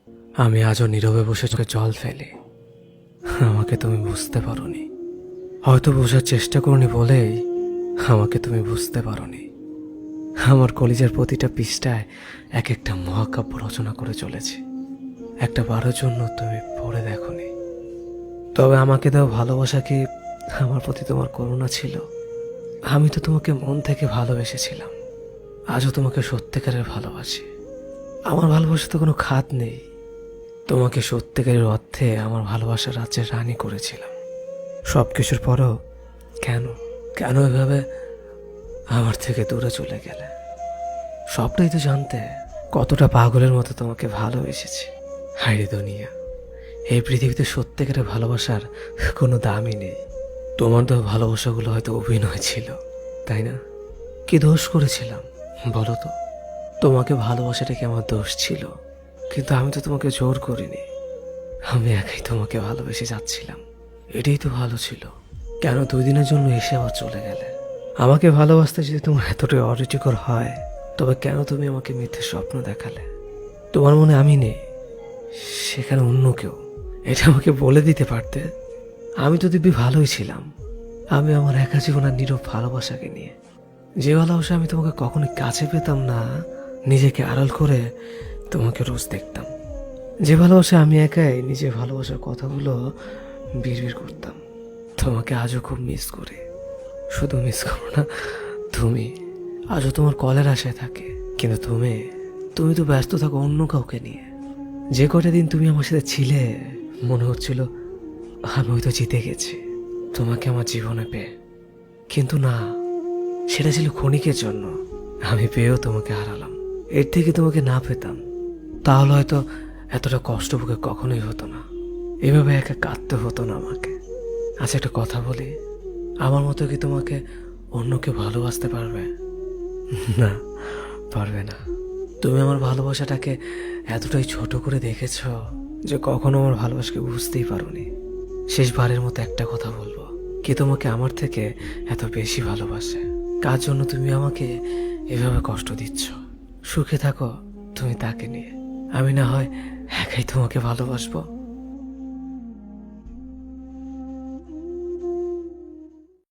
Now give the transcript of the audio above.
আমি আজও নীরবে বসে চোখে জল ফেলি। আমাকে তুমি বুঝতে পারোনি, হয়তো বোঝার চেষ্টা করনি বলেই আমাকে তুমি বুঝতে পারোনি। আমার কলিজার প্রতিটা পৃষ্ঠায় এক একটা মহাকাব্য রচনা করে চলেছে, একটা বারের জন্য তুমি পড়ে দেখোনি। তবে আমাকে দেওয়া ভালোবাসা কি আমার প্রতি তোমার করুণা ছিল? আমি তো তোমাকে মন থেকে ভালোবেসেছিলাম, আজও তোমাকে সত্যিকারের ভালোবাসি। আমার ভালোবাসাতে কোনো খাত নেই। তোমাকে সত্যিকারের অর্থে আমার ভালোবাসার রাজ্যের রানী করেছিলাম। সব কিছুর পরেও কেন কেন এভাবে আমার থেকে দূরে চলে গেলে? সবটাই তো জানতে কতটা পাগলের মতো তোমাকে ভালোবেসেছি। হায়রে দুনিয়া, এই পৃথিবীতে সত্যিকারের ভালোবাসার কোনো দামই নেই। তোমার তো ভালোবাসাগুলো হয়তো অভিনয় ছিল, তাই না? কি দোষ করেছিলাম বলো তো? তোমাকে ভালোবাসাটা কি আমার দোষ ছিল? কিন্তু আমি তো তোমাকে জোর করিনি, আমি একাই তোমাকে ভালোবেসে যাচ্ছিলাম। এটাই তো ভালো ছিল। কেন 2 দিনের জন্য এসে আবার চলে গেলে? আমাকে ভালোবাসতে যদি তোমার এতটাই অরুচিকর হয়, তবে কেন তুমি আমাকে মিথ্যে স্বপ্ন দেখালে? তোমার মনে আমি নেই, সেখানে অন্য কেউ। এটা আমাকে বলে দিতে পারতে। আমি তো দিব্যি ভালোই ছিলাম। আমি আমার একা জীবন আর নীরব ভালোবাসাকে নিয়ে, যে ভালোবাসা আমি তোমাকে কখনোই কাছে পেতাম না, নিজেকে আড়াল করে তোমাকে রোজ দেখতাম। যে ভালোবাসা আমি একাই নিজের ভালোবাসার কথাগুলো বিড়বিড় করতাম। তোমাকে আজও খুব মিস করি। শুধু মিস করো না, তুমি আজও তোমার কলের আশায় থাকে। কিন্তু তুমি তো ব্যস্ত থাকো অন্য কাউকে নিয়ে। যে কটা দিন তুমি আমার সাথে ছিলে, মনে হচ্ছিল আমি হয়তো জিতে গেছি তোমাকে আমার জীবনে পেয়ে। কিন্তু না, সেটা ছিল ক্ষণিকের জন্য। আমি পেয়েও তোমাকে হারালাম। এর থেকে তোমাকে না পেতাম, তাহলে হয়তো এতটা কষ্ট বুকে কখনোই হতো না। এভাবে একা কাঁদতে হতো না আমাকে। আচ্ছা, একটা কথা বলি, আমার মতো কি তোমাকে অন্য কেউ ভালোবাসতে পারবে? না, পারবে না। তুমি আমার ভালোবাসাটাকে এতটাই ছোট করে দেখেছ যে কখনো আমার ভালোবাসাকে বুঝতেই পারোনি। শেষবারের মতো একটা কথা বলবো, কে তোমাকে আমার থেকে এত বেশি ভালোবাসে? কার জন্য তুমি আমাকে এভাবে কষ্ট দিচ্ছ? সুখে থাকো তুমি তাকে নিয়ে, আমি না হয় একাই তোমাকে ভালোবাসবো।